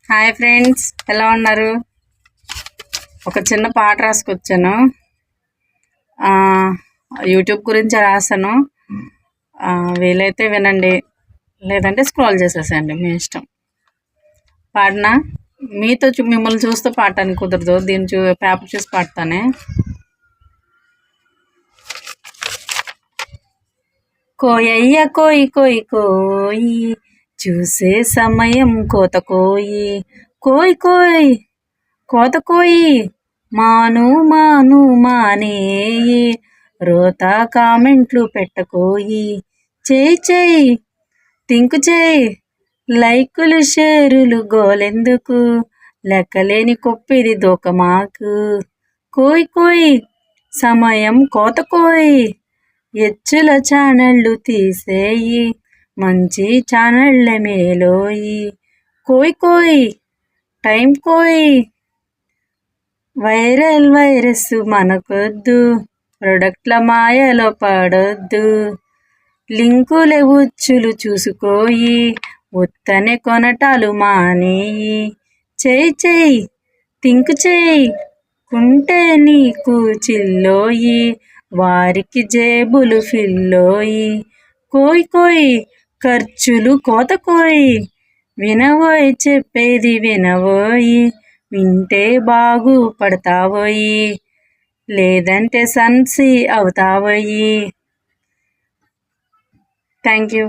Hi friends, ఎలా ఉన్నారు? ఒక చిన్న పాట రాసుకొచ్చాను. యూట్యూబ్ గురించి రాశాను. వీలైతే వినండి, లేదంటే స్క్రోల్ చేసేసండి, మీ ఇష్టం. పాడినా మీతో మిమ్మల్ని చూస్తూ పాడటానికి కుదరదు. దీన్ని పేపర్ చూసి పాడతానే. కోయయ్య కోయి కోయి కోయి, చూసే సమయం కోత కోయి, కోయి కోయి కోత కోయి, మాను మాను మానేయి, రోత కామెంట్లు పెట్టకోయి, చేయి చేయి థింక్ చేయి, లైకులు షేరులు గోలెందుకు, లెక్కలేని కొప్పిది దూకమాకు, కోయి కోయి సమయం కోత కోయి, ఎచ్చుల ఛానళ్ళు తీసేయి, మంచి ఛానళ్ళ మేలోయి, కోయి కోయి టైం కోయి, వైరస్ మనకొద్దు, ప్రొడక్ట్ల మాయలో పడొద్దు, లింకుల ఉచ్చులు చూసుకోయి, ఉత్తనే కొనటాలు మానేయి, చేయి చేయి థింక్ చేయి, కుంటే నీకు చిల్లోయి, వారికి జేబులు ఫిల్లోయి, కోయి కోయి ఖర్చులు కోత కోయి, వినవోయి చెప్పేది వినవోయి, వింటే బాగుపడతావోయి, లేదంటే సన్సి అవుతావోయి. Thank you.